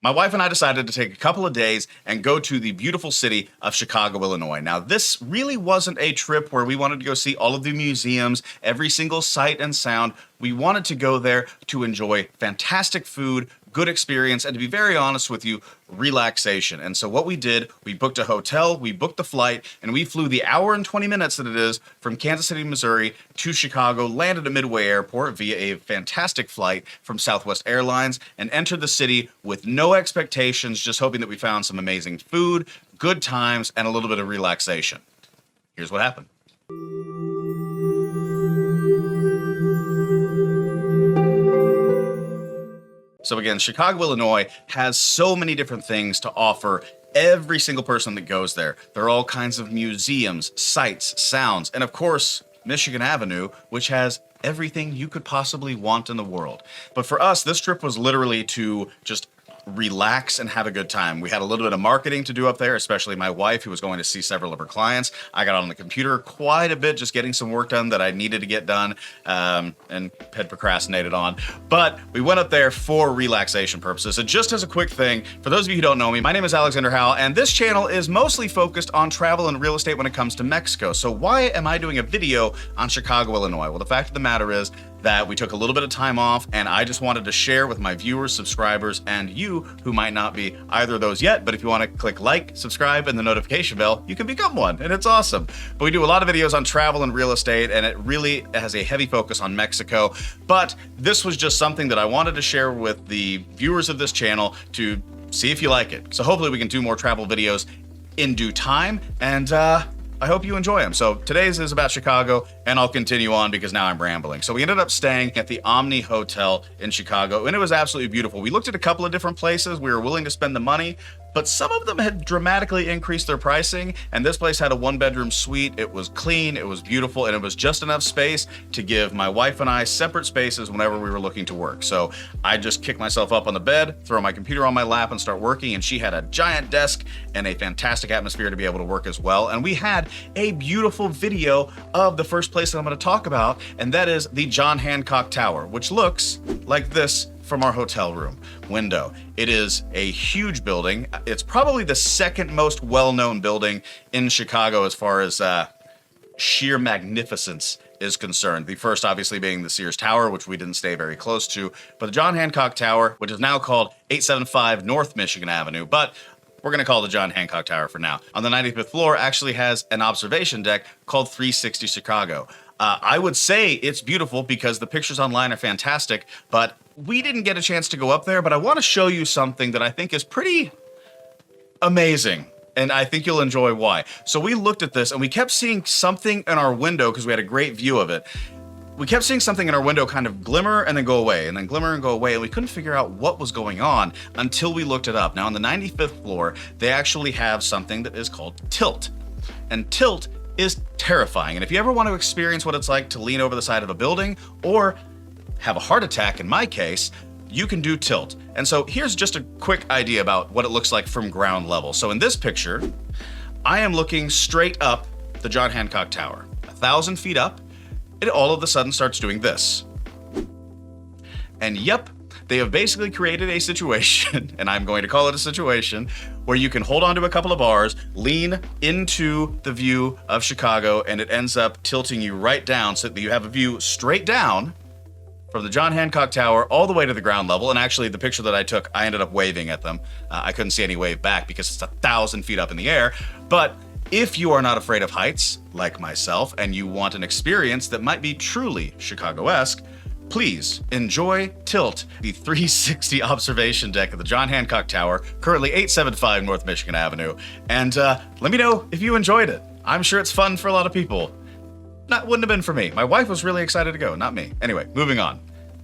My wife and I decided to take a couple of days and go to the beautiful city of Chicago, Illinois. Now, this really wasn't a trip where we wanted to go see all of the museums, every single sight and sound. We wanted to go there to enjoy fantastic food, good experience, and to be very honest with you, relaxation. And so what we did, we booked a hotel, we booked the flight, and we flew the hour and 20 minutes that it is from Kansas City, Missouri to Chicago, landed at Midway Airport via a fantastic flight from Southwest Airlines, and entered the city with no expectations, just hoping that we found some amazing food, good times, and a little bit of relaxation. Here's what happened. So again, Chicago, Illinois has so many different things to offer every single person that goes there. There are all kinds of museums, sights, sounds, and of course, Michigan Avenue, which has everything you could possibly want in the world. But for us, this trip was literally to just relax and have a good time. We had a little bit of marketing to do up there, especially my wife, who was going to see several of her clients. I got on the computer quite a bit, just getting some work done that I needed to get done, and had procrastinated on. But we went up there for relaxation purposes. So just as a quick thing, for those of you who don't know me, my name is Alexander Howell, and this channel is mostly focused on travel and real estate when it comes to Mexico. So why am I doing a video on Chicago, Illinois? Well, the fact of the matter is that we took a little bit of time off, and I just wanted to share with my viewers, subscribers, and you who might not be either of those yet, but if you want to click like, subscribe, and the notification bell, you can become one, and it's awesome. But we do a lot of videos on travel and real estate, and it really has a heavy focus on Mexico, but this was just something that I wanted to share with the viewers of this channel to see if you like it. So hopefully we can do more travel videos in due time, and I hope you enjoy them. So today's is about Chicago, and I'll continue on because now I'm rambling. So we ended up staying at the Omni Hotel in Chicago, and it was absolutely beautiful. We looked at a couple of different places. We were willing to spend the money, but some of them had dramatically increased their pricing, and this place had a one-bedroom suite. It was clean, it was beautiful, and it was just enough space to give my wife and I separate spaces whenever we were looking to work. So I just kick myself up on the bed, throw my computer on my lap, and start working, and she had a giant desk and a fantastic atmosphere to be able to work as well. And we had a beautiful video of the first place that I'm going to talk about, and that is the John Hancock Tower, which looks like this from our hotel room window. It is a huge building. It's probably the second most well-known building in Chicago as far as sheer magnificence is concerned. The first obviously being the Sears Tower, which we didn't stay very close to, but the John Hancock Tower, which is now called 875 North Michigan Avenue, but we're going to call it the John Hancock Tower for now. On the 95th floor actually has an observation deck called 360 Chicago. I would say it's beautiful because the pictures online are fantastic, but we didn't get a chance to go up there, but I want to show you something that I think is pretty amazing, and I think you'll enjoy why. So we looked at this, and we kept seeing something in our window because we had a great view of it. We kept seeing something in our window kind of glimmer and then go away, and then glimmer and go away, and we couldn't figure out what was going on until we looked it up. Now, on the 95th floor, they actually have something that is called tilt, and tilt is terrifying. And if you ever want to experience what it's like to lean over the side of a building or have a heart attack, in my case, you can do tilt. And so here's just a quick idea about what it looks like from ground level. So in this picture, I am looking straight up the John Hancock Tower, 1,000 feet up. It all of a sudden starts doing this. And yep, they have basically created a situation, and I'm going to call it a situation, where you can hold onto a couple of bars, lean into the view of Chicago, and it ends up tilting you right down so that you have a view straight down from the John Hancock Tower all the way to the ground level. And actually, the picture that I took, I ended up waving at them. I couldn't see any wave back because it's 1,000 feet up in the air. But if you are not afraid of heights, like myself, and you want an experience that might be truly Chicago-esque, please enjoy Tilt, the 360 observation deck of the John Hancock Tower, currently 875 North Michigan Avenue. And let me know if you enjoyed it. I'm sure it's fun for a lot of people. Wouldn't have been for me. My wife was really excited to go, not me. Anyway, moving on.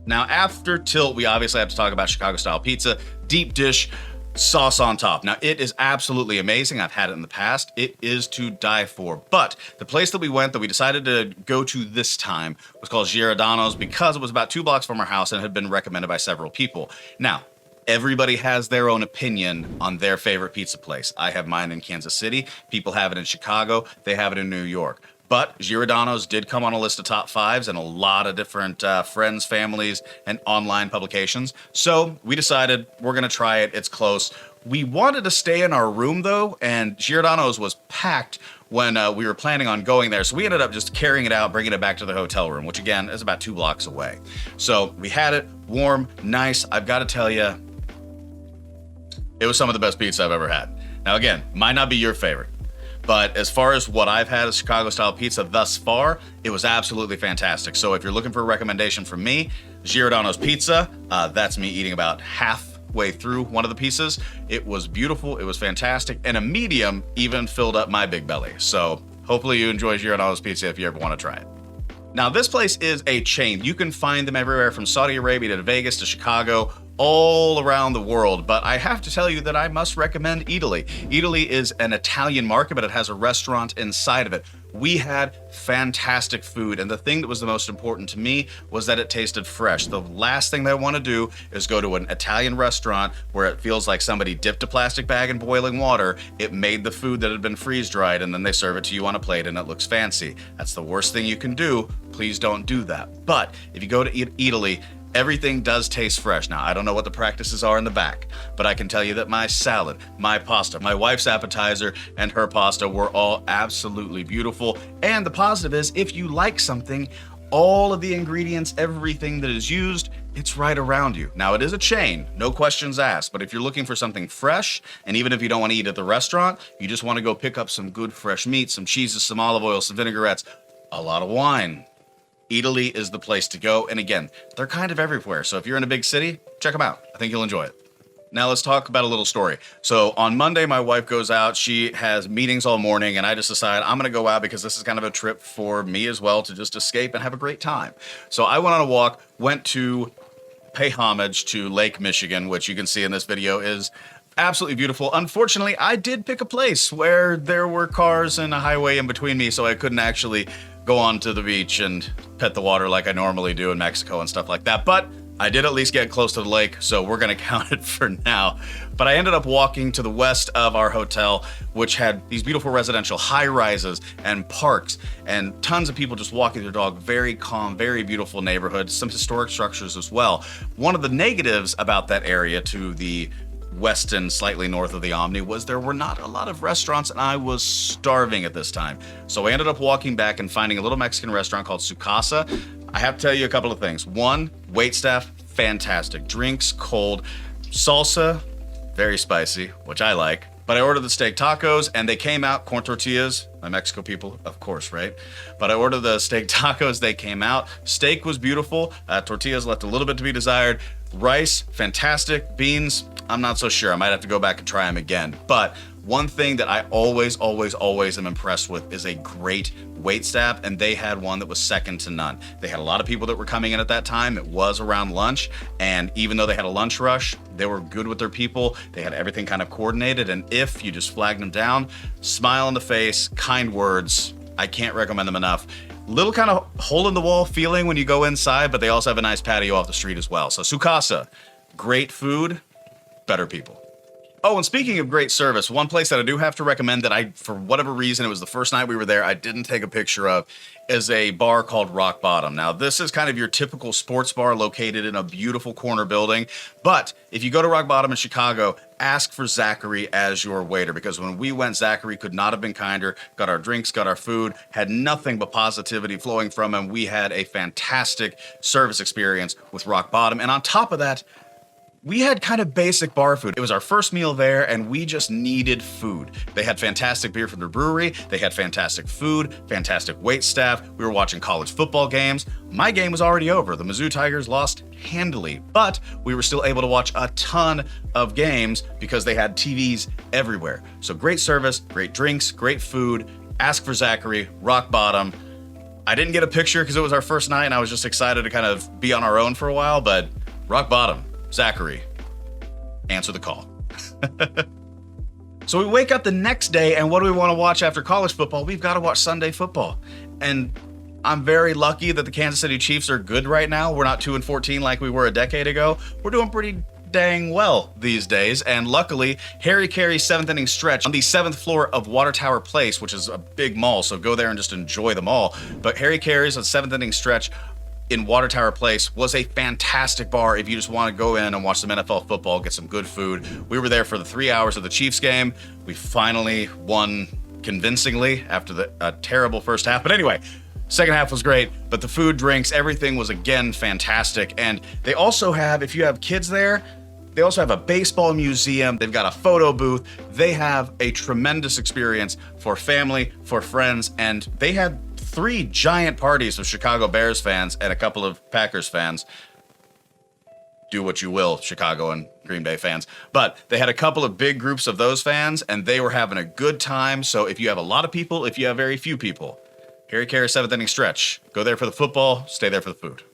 Now, after Tilt, we obviously have to talk about Chicago-style pizza, deep dish, sauce on top. Now, it is absolutely amazing. I've had it in the past. It is to die for. But the place that we went that we decided to go to this time was called Giordano's because it was about 2 blocks from our house and had been recommended by several people. Now, everybody has their own opinion on their favorite pizza place. I have mine in Kansas City. People have it in Chicago. They have it in New York. But Giordano's did come on a list of top fives and a lot of different friends, families, and online publications. So we decided we're going to try it. It's close. We wanted to stay in our room, though, and Giordano's was packed when we were planning on going there. So we ended up just carrying it out, bringing it back to the hotel room, which, again, is about 2 blocks away. So we had it warm, nice. I've got to tell you, it was some of the best pizza I've ever had. Now, again, might not be your favorite, but as far as what I've had as Chicago-style pizza thus far, it was absolutely fantastic. So if you're looking for a recommendation from me, Giordano's Pizza, that's me eating about halfway through one of the pieces. It was beautiful, it was fantastic, and a medium even filled up my big belly. So hopefully you enjoy Giordano's Pizza if you ever want to try it. Now, this place is a chain. You can find them everywhere from Saudi Arabia to Vegas to Chicago, all around the world, but I have to tell you that I must recommend Italy. Italy is an Italian market, but it has a restaurant inside of it. We had fantastic food, and the thing that was the most important to me was that it tasted fresh. The last thing that I want to do is go to an Italian restaurant where it feels like somebody dipped a plastic bag in boiling water, it made the food that had been freeze-dried, and then they serve it to you on a plate and it looks fancy. That's the worst thing you can do. Please don't do that. But if you go to Italy, everything does taste fresh. Now, I don't know what the practices are in the back, but I can tell you that my salad, my pasta, my wife's appetizer, and her pasta were all absolutely beautiful. And the positive is, if you like something, all of the ingredients, everything that is used, it's right around you. Now, it is a chain, no questions asked, but if you're looking for something fresh, and even if you don't want to eat at the restaurant, you just want to go pick up some good fresh meat, some cheeses, some olive oil, some vinaigrettes, a lot of wine, Italy is the place to go. And again, they're kind of everywhere. So if you're in a big city, check them out. I think you'll enjoy it. Now let's talk about a little story. So on Monday, my wife goes out. She has meetings all morning, and I just decide I'm going to go out because this is kind of a trip for me as well to just escape and have a great time. So I went on a walk, went to pay homage to Lake Michigan, which you can see in this video is absolutely beautiful. Unfortunately, I did pick a place where there were cars and a highway in between me, so I couldn't actually go on to the beach and pet the water like I normally do in Mexico and stuff like that. But I did at least get close to the lake, so we're gonna count it for now. But I ended up walking to the west of our hotel, which had these beautiful residential high-rises and parks and tons of people just walking their dog. Very calm, very beautiful neighborhood, some historic structures as well. One of the negatives about that area to the west and slightly north of the Omni was there were not a lot of restaurants, and I was starving at this time. So I ended up walking back and finding a little Mexican restaurant called Casa. I have to tell you a couple of things. One, waitstaff, fantastic. Drinks, cold. Salsa, very spicy, which I like. But I ordered the steak tacos, and they came out, corn tortillas, my Mexico people, of course, right? But I ordered the steak tacos, they came out. Steak was beautiful. Tortillas left a little bit to be desired. Rice, fantastic. Beans, I'm not so sure. I might have to go back and try them again. But one thing that I always am impressed with is a great waitstaff, and they had one that was second to none. They had a lot of people that were coming in at that time. It was around lunch, and even though they had a lunch rush, they were good with their people. They had everything kind of coordinated, and if you just flagged them down, smile on the face, kind words, I can't recommend them enough. Little kind of hole in the wall feeling when you go inside, but they also have a nice patio off the street as well. So Sukasa, great food, better people. Oh, and speaking of great service, one place that I do have to recommend that I, for whatever reason, it was the first night we were there, I didn't take a picture of, is a bar called Rock Bottom. Now, this is kind of your typical sports bar located in a beautiful corner building. But if you go to Rock Bottom in Chicago, ask for Zachary as your waiter, because when we went, Zachary could not have been kinder. Got our drinks, got our food, had nothing but positivity flowing from him. We had a fantastic service experience with Rock Bottom. And on top of that, we had kind of basic bar food. It was our first meal there, and we just needed food. They had fantastic beer from the brewery. They had fantastic food, fantastic wait staff. We were watching college football games. My game was already over. The Mizzou Tigers lost handily, but we were still able to watch a ton of games because they had TVs everywhere. So great service, great drinks, great food. Ask for Zachary, Rock Bottom. I didn't get a picture because it was our first night, and I was just excited to kind of be on our own for a while, but Rock Bottom. Zachary, answer the call. So we wake up the next day, and what do we want to watch after college football? We've got to watch Sunday football. And I'm very lucky that the Kansas City Chiefs are good right now. We're not 2-14 like we were a decade ago. We're doing pretty dang well these days, and luckily, Harry Carey's 7th inning stretch on the 7th floor of Water Tower Place, which is a big mall, so go there and just enjoy the mall. But Harry Carey's 7th inning stretch in Water Tower Place was a fantastic bar if you just want to go in and watch some NFL football, get some good food. We were there for the 3 hours of the Chiefs game. We finally won convincingly after a terrible first half. But anyway, second half was great, but the food, drinks, everything was again fantastic. And they also have, if you have kids there, they also have a baseball museum. They've got a photo booth. They have a tremendous experience for family, for friends, and they had 3 giant parties of Chicago Bears fans and a couple of Packers fans. Do what you will, Chicago and Green Bay fans. But they had a couple of big groups of those fans, and they were having a good time. So if you have a lot of people, if you have very few people, Harry Carey 7th inning stretch. Go there for the football, stay there for the food.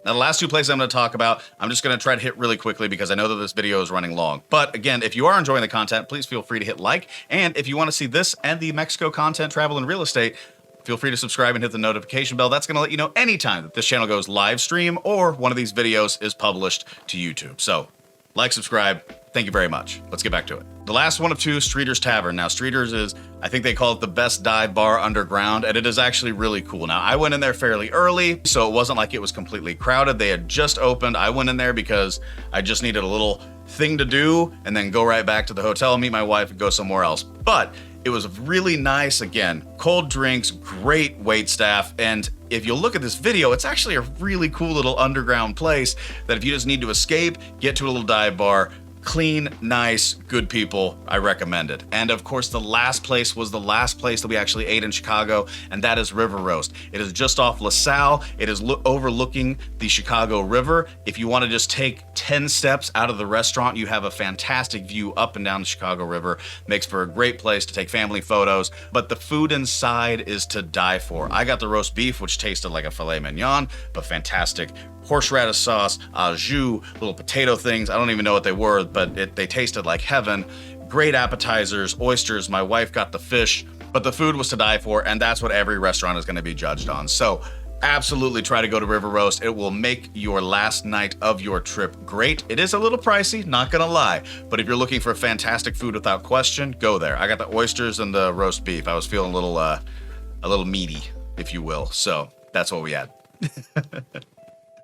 Now, the last 2 places I'm going to talk about, I'm just going to try to hit really quickly because I know that this video is running long. But again, if you are enjoying the content, please feel free to hit like. And if you want to see this and the Mexico content, travel, and real estate, feel free to subscribe and hit the notification bell. That's going to let you know anytime that this channel goes live stream or one of these videos is published to YouTube. So, like, subscribe. Thank you very much. Let's get back to it. The last one of 2, Streeter's Tavern. Now, Streeter's is, I think they call it the best dive bar underground, and it is actually really cool. Now, I went in there fairly early, so it wasn't like it was completely crowded. They had just opened. I went in there because I just needed a little thing to do and then go right back to the hotel, meet my wife, and go somewhere else. But it was really nice, again, cold drinks, great wait staff, and if you look at this video, it's actually a really cool little underground place that if you just need to escape, get to a little dive bar, clean, nice, good people, I recommend it. And of course, the last place was the last place that we actually ate in Chicago, and that is River Roast. It is just off LaSalle. It is overlooking the Chicago River. If you want to just take 10 steps out of the restaurant, you have a fantastic view up and down the Chicago River. Makes for a great place to take family photos, but the food inside is to die for. I got the roast beef, which tasted like a filet mignon, but fantastic. Horseradish sauce, au jus, little potato things. I don't even know what they were, but they tasted like heaven. Great appetizers, oysters. My wife got the fish, but the food was to die for, and that's what every restaurant is going to be judged on. So absolutely try to go to River Roast. It will make your last night of your trip great. It is a little pricey, not going to lie, but if you're looking for fantastic food without question, go there. I got the oysters and the roast beef. I was feeling a little meaty, if you will. So that's what we had.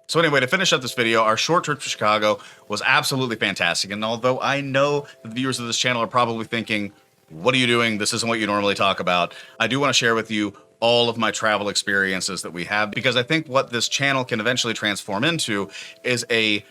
So anyway, to finish up this video, our short trip to Chicago was absolutely fantastic. And although I know the viewers of this channel are probably thinking, what are you doing? This isn't what you normally talk about. I do want to share with you all of my travel experiences that we have, because I think what this channel can eventually transform into is a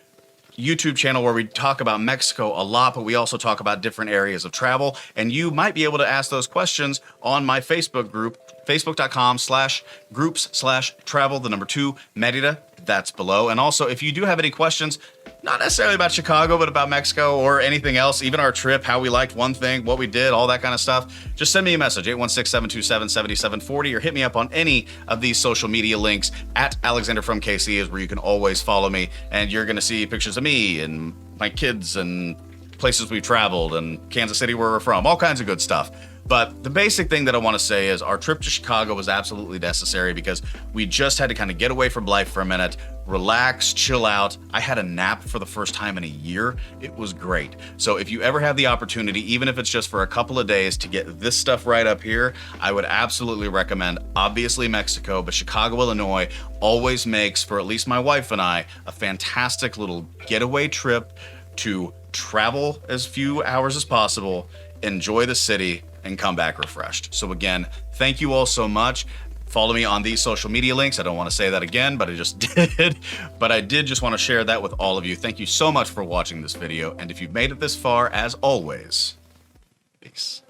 YouTube channel where we talk about Mexico a lot, but we also talk about different areas of travel. And you might be able to ask those questions on my Facebook group, facebook.com/groups/travel2 Merida. That's below. And also, if you do have any questions, not necessarily about Chicago, but about Mexico or anything else, even our trip, how we liked one thing, what we did, all that kind of stuff, just send me a message, 816-727-7740, or hit me up on any of these social media links. At Alexander from KC is where you can always follow me, and you're going to see pictures of me and my kids and places we've traveled and Kansas City where we're from, all kinds of good stuff. But the basic thing that I want to say is our trip to Chicago was absolutely necessary because we just had to kind of get away from life for a minute, relax, chill out. I had a nap for the first time in a year. It was great. So if you ever have the opportunity, even if it's just for a couple of days, to get this stuff right up here, I would absolutely recommend, obviously Mexico, but Chicago, Illinois always makes, for at least my wife and I, a fantastic little getaway trip to travel as few hours as possible, enjoy the city, and come back refreshed. So again, thank you all so much. Follow me on these social media links. I don't want to say that again, but I just did. But I did just want to share that with all of you. Thank you so much for watching this video. And if you've made it this far, as always, peace.